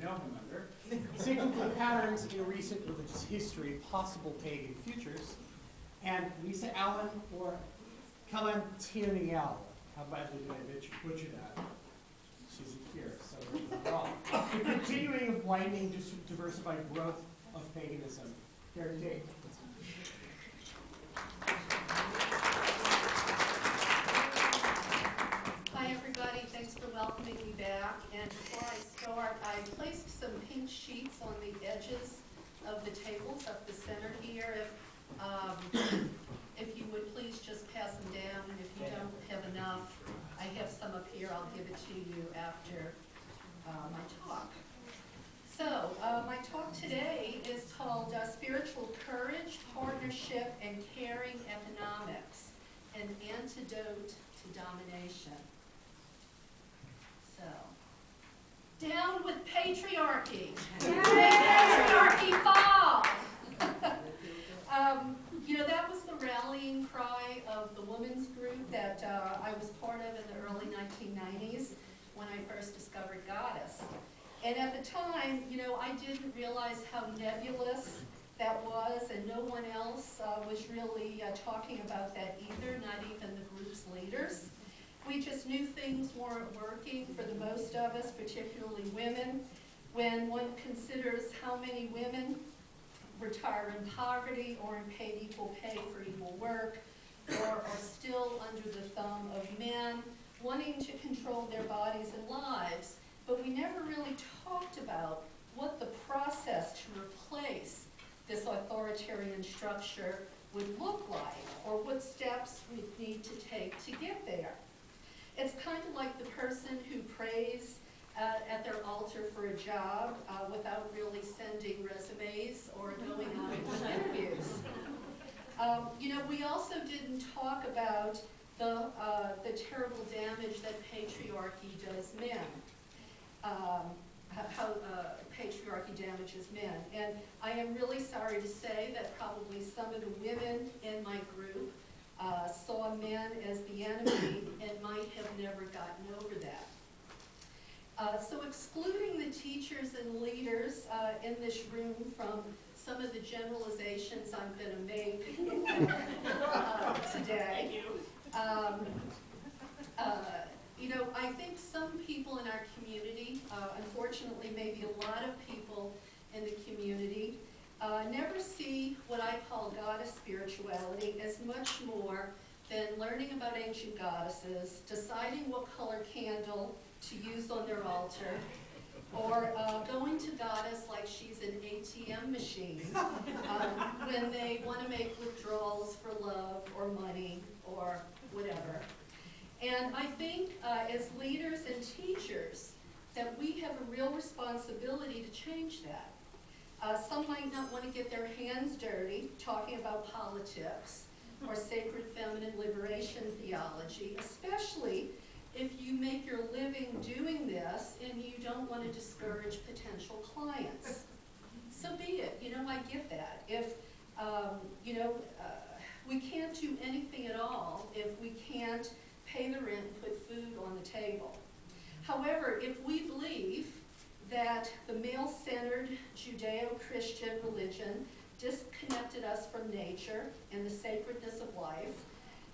know him under, cyclical patterns in recent religious history, possible pagan futures, and Lisa Allen or Calantiniel. How badly did I butcher that? She's here, so we're wrong. The continuing of widening, diversified growth of paganism. Here, Dave. Hi, everybody. Thanks for welcoming me back. And before I start, I placed some pink sheets on the edges of the tables up the center here. If you would please just pass them down, and if you don't have enough, I have some up here. I'll give it to you after my talk. So, my talk today is called Spiritual Courage, Partnership, and Caring Economics, an Antidote to Domination. So, down with patriarchy. Make patriarchy fall! You know, that was the rallying cry of the women's group that I was part of in the early 1990s when I first discovered Goddess. And at the time, you know, I didn't realize how nebulous that was, and no one else was really talking about that either, not even the group's leaders. We just knew things weren't working for the most of us, particularly women. When one considers how many women retire in poverty or in paid equal pay for equal work, or are still under the thumb of men wanting to control their bodies and lives. But we never really talked about what the process to replace this authoritarian structure would look like, or what steps we need to take to get there. It's kind of like the person who prays at their altar for a job without really sending resumes or going on interviews. You know, we also didn't talk about the terrible damage that patriarchy does men, how patriarchy damages men. And I am really sorry to say that probably some of the women in my group saw men as the enemy and might have never gotten over that. So excluding the teachers and leaders in this room from some of the generalizations I'm going to make today, you know, I think some people in our community, unfortunately maybe a lot of people in the community, never see what I call goddess spirituality as much more than learning about ancient goddesses, deciding what color candle to use on their altar, or going to Goddess like she's an ATM machine when they want to make withdrawals for love or money or whatever. And I think as leaders and teachers that we have a real responsibility to change that. Some might not want to get their hands dirty talking about politics or sacred feminine liberation theology, especially if you make your living doing this and you don't want to discourage potential clients. So be it. You know, I get that. If, you know, we can't do anything at all if we can't pay the rent and put food on the table. However, if we believe that the male-centered Judeo-Christian religion disconnected us from nature and the sacredness of life,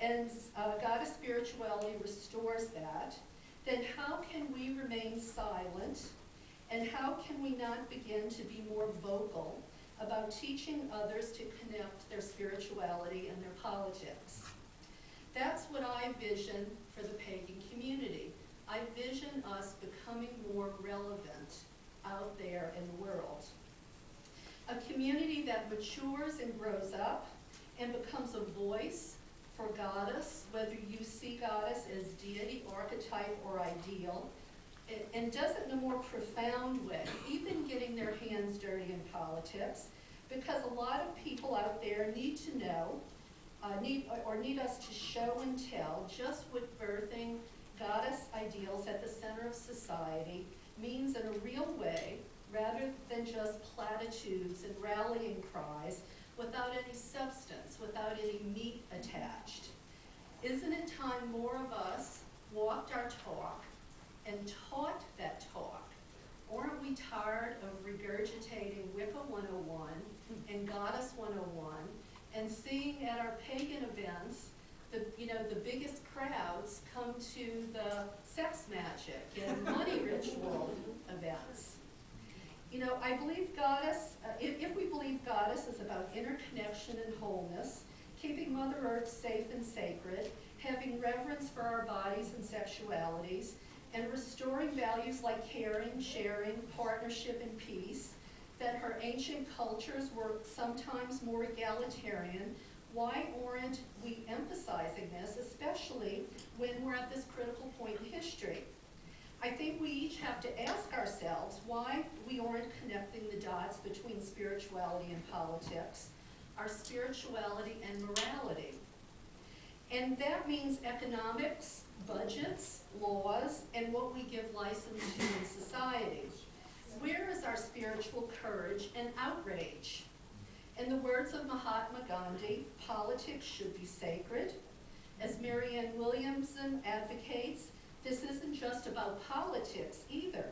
and goddess spirituality restores that, then how can we remain silent, and how can we not begin to be more vocal about teaching others to connect their spirituality and their politics? That's what I vision for the pagan community. I vision us becoming more relevant out there in the world. A community that matures and grows up and becomes a voice for Goddess, whether you see Goddess as deity, archetype, or ideal, and does it in a more profound way, even getting their hands dirty in politics, because a lot of people out there need to know, need us to show and tell just what birthing Goddess ideals at the center of society means in a real way, rather than just platitudes and rallying cries without any substance, without any meat attached. Isn't it time more of us walked our talk and taught that talk? Aren't we tired regurgitating Wicca 101 and Goddess 101 and seeing at our pagan events the biggest crowds come to the sex magic and money ritual events. I believe Goddess, if we believe Goddess is about interconnection and wholeness, keeping Mother Earth safe and sacred, having reverence for our bodies and sexualities, and restoring values like caring, sharing, partnership, and peace, that her ancient cultures were sometimes more egalitarian, why aren't we emphasizing this, especially when we're at this critical point in history? I think we each have to ask ourselves why we aren't connecting the dots between spirituality and politics, our spirituality and morality. And that means economics, budgets, laws, and what we give license to in society. Where is our spiritual courage and outrage? In the words of Mahatma Gandhi, politics should be sacred. As Marianne Williamson advocates, this isn't just about politics either.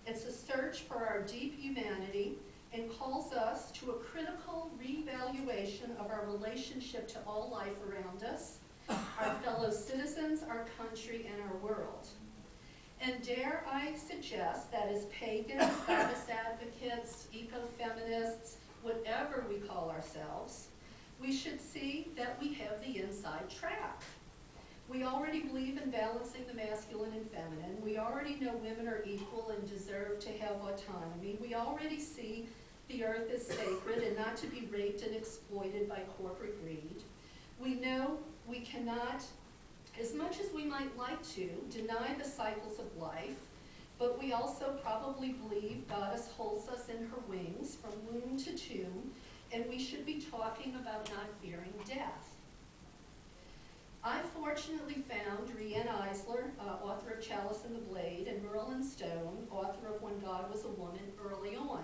It's a search for our deep humanity and calls us to a critical reevaluation of our relationship to all life around us, our fellow citizens, our country, and our world. And dare I suggest that as pagans, goddess advocates, eco-feminists, whatever we call ourselves, we should see that we have the inside track. We already believe in balancing the masculine and feminine. We already know women are equal and deserve to have autonomy. We already see the earth is sacred and not to be raped and exploited by corporate greed. We know we cannot, as much as we might like to, deny the cycles of life, but we also probably believe Goddess holds us in her wings from womb to tomb, and we should be talking about not fearing death. I fortunately found Rianne Eisler, author of Chalice and the Blade, and Merlin Stone, author of When God Was a Woman, early on.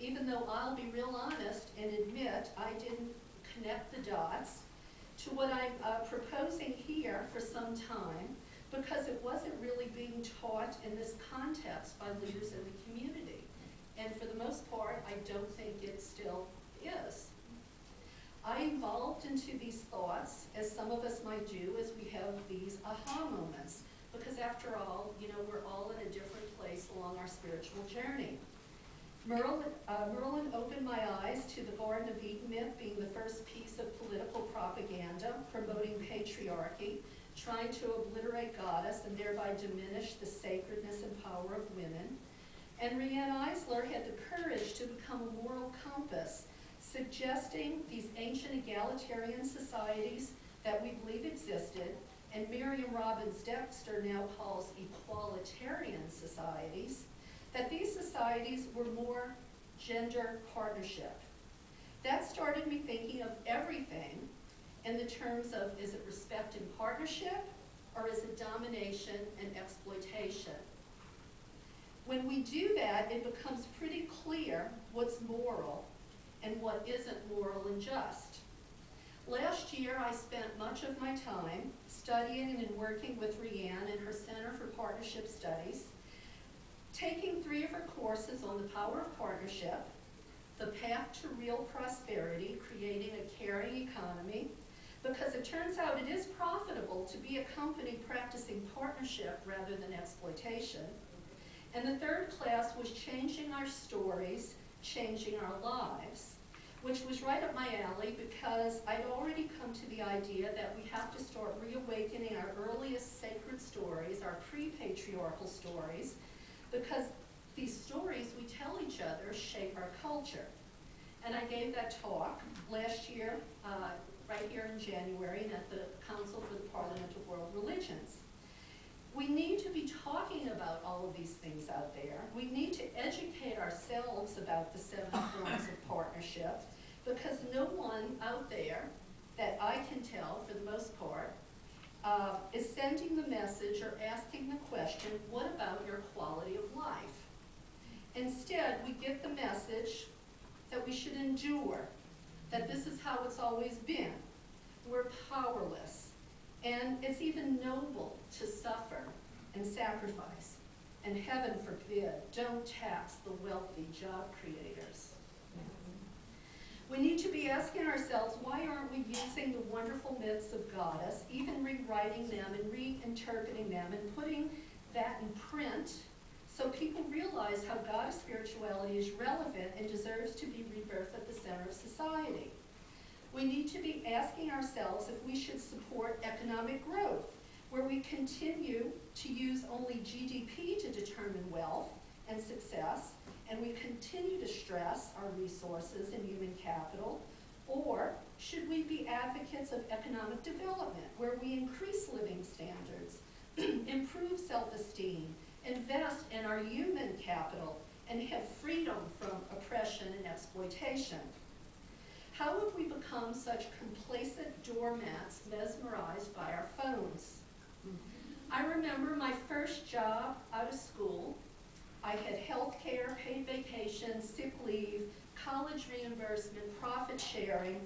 Even though I'll be real honest and admit I didn't connect the dots to what I'm proposing here for some time, because it wasn't really being taught in this context by leaders in the community. And for the most part, I don't think it still is. I evolved into these thoughts, as some of us might do, as we have these aha moments. Because after all, we're all in a different place along our spiritual journey. Merlin opened my eyes to the Garden of Eden myth being the first piece of political propaganda promoting patriarchy, trying to obliterate Goddess and thereby diminish the sacredness and power of women. And Rianne Eisler had the courage to become a moral compass, suggesting these ancient egalitarian societies that we believe existed, and Miriam Robbins Dexter now calls equalitarian societies, that these societies were more gender partnership. That started me thinking of everything in the terms of, is it respect and partnership, or is it domination and exploitation? When we do that, it becomes pretty clear what's moral and what isn't moral and just. Last year, I spent much of my time studying and working with Rianne in her Center for Partnership Studies, taking 3 of her courses on the power of partnership, the path to real prosperity, creating a caring economy, because it turns out it is profitable to be a company practicing partnership rather than exploitation. And the 3rd class was changing our stories, changing our lives, which was right up my alley because I'd already come to the idea that we have to start reawakening our earliest sacred stories, our pre-patriarchal stories, because these stories we tell each other shape our culture. And I gave that talk last year, right here in January, and at the Council for the Parliament of World Religions. We need to be talking about all of these things out there. We need to educate ourselves about the 7 forms of partnership, because no one out there that I can tell, for the most part, is sending the message or asking the question, what about your quality of life? Instead, we get the message that we should endure, that this is how it's always been. We're powerless. And it's even noble to suffer and sacrifice and heaven forbid, don't tax the wealthy job creators. We need to be asking ourselves, why aren't we using the wonderful myths of Goddess, even rewriting them and reinterpreting them and putting that in print so people realize how Goddess spirituality is relevant and deserves to be rebirthed at the center of society. We need to be asking ourselves if we should support economic growth, where we continue to use only GDP to determine wealth and success, and we continue to stress our resources and human capital, or should we be advocates of economic development, where we increase living standards, improve self-esteem, invest in our human capital, and have freedom from oppression and exploitation? How have we become such complacent doormats mesmerized by our phones? I remember my first job out of school. I had health care, paid vacation, sick leave, college reimbursement, profit sharing,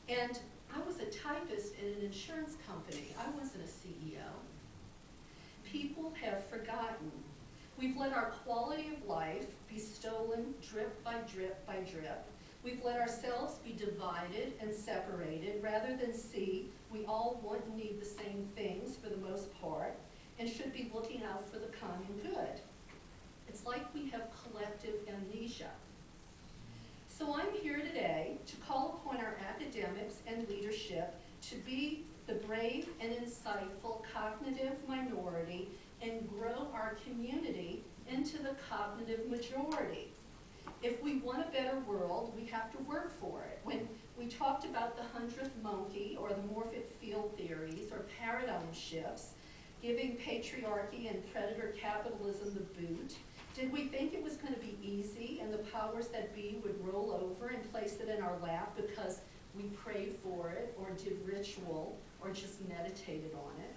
and I was a typist in an insurance company. I wasn't a CEO. People have forgotten. We've let our quality of life be stolen drip by drip by drip. We've let ourselves be divided and separated rather than see we all want and need the same things for the most part and should be looking out for the common good. It's like we have collective amnesia. So I'm here today to call upon our academics and leadership to be the brave and insightful cognitive minority and grow our community into the cognitive majority. If we want a better world, we have to work for it. When we talked about the 100th monkey or the morphic field theories or paradigm shifts, giving patriarchy and predator capitalism the boot, did we think it was going to be easy and the powers that be would roll over and place it in our lap because we prayed for it or did ritual or just meditated on it?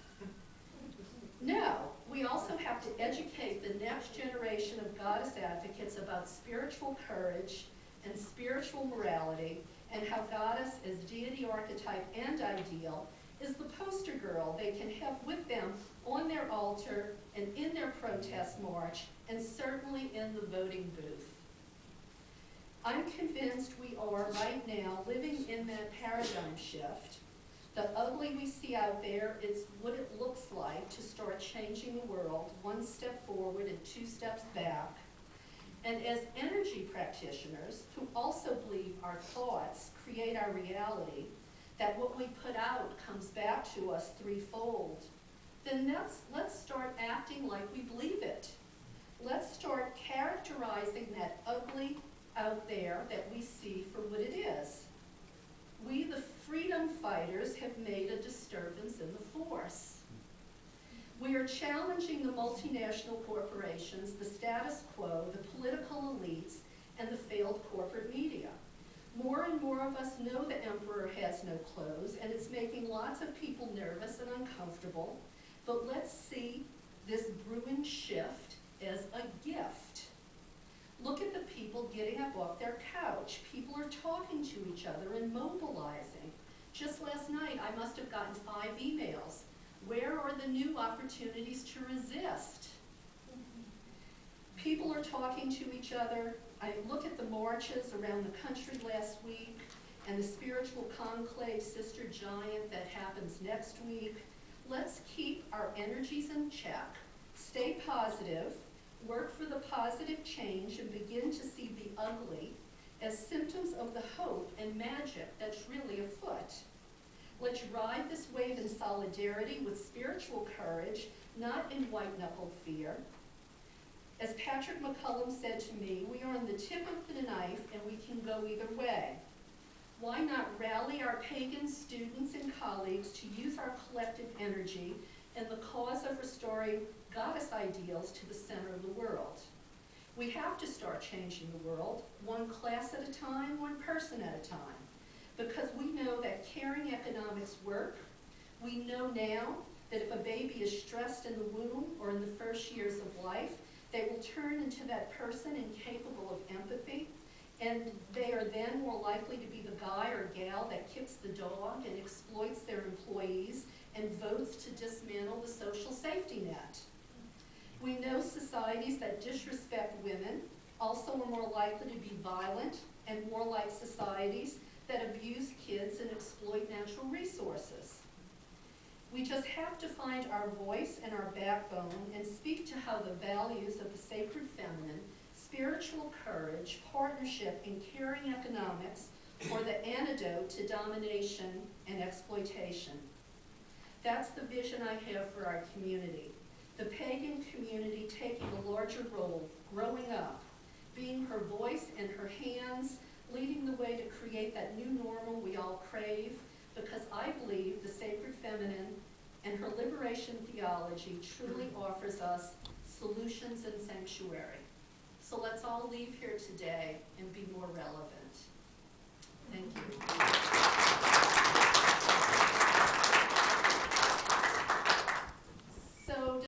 No, we also have to educate the next generation of goddess advocates about spiritual courage and spiritual morality and how goddess as deity archetype and ideal is the poster girl they can have with them on their altar and in their protest march and certainly in the voting booth. I'm convinced we are right now living in that paradigm shift. The ugly we see out there is what it looks like to start changing the world, one step forward and two steps back. And as energy practitioners who also believe our thoughts create our reality, that what we put out comes back to us threefold, then let's start acting like we believe it. Let's start characterizing that ugly out there that we see for what it is. We, the freedom fighters, have made a disturbance in the force. We are challenging the multinational corporations, the status quo, the political elites, and the failed corporate media. More and more of us know the emperor has no clothes, and it's making lots of people nervous and uncomfortable. But let's see this brewing shift as a gift. Look at the people getting up off their couch. People are talking to each other and mobilizing. Just last night, I must have gotten 5 emails. Where are the new opportunities to resist? People are talking to each other. I look at the marches around the country last week and the spiritual conclave Sister Giant that happens next week. Let's keep our energies in check, stay positive, work for the positive change, and begin to see the ugly as symptoms of the hope and magic that's really afoot. Let's ride this wave in solidarity with spiritual courage, not in white-knuckle fear. As Patrick McCullum said to me, we are on the tip of the knife and we can go either way. Why not rally our pagan students and colleagues to use our collective energy in the cause of restoring goddess ideals to the center of the world? We have to start changing the world, one class at a time, one person at a time, because we know that caring economics work. We know now that if a baby is stressed in the womb or in the first years of life, they will turn into that person incapable of empathy, and they are then more likely to be the guy or gal that kicks the dog and exploits their employees and votes to dismantle the social safety net. We know societies that disrespect women also are more likely to be violent and more like societies that abuse kids and exploit natural resources. We just have to find our voice and our backbone and speak to how the values of the sacred feminine, spiritual courage, partnership, and caring economics are the antidote to domination and exploitation. That's the vision I have for our community. The pagan community taking a larger role, growing up, being her voice and her hands, leading the way to create that new normal we all crave, because I believe the sacred feminine and her liberation theology truly offers us solutions and sanctuary. So let's all leave here today and be more relevant. Thank you.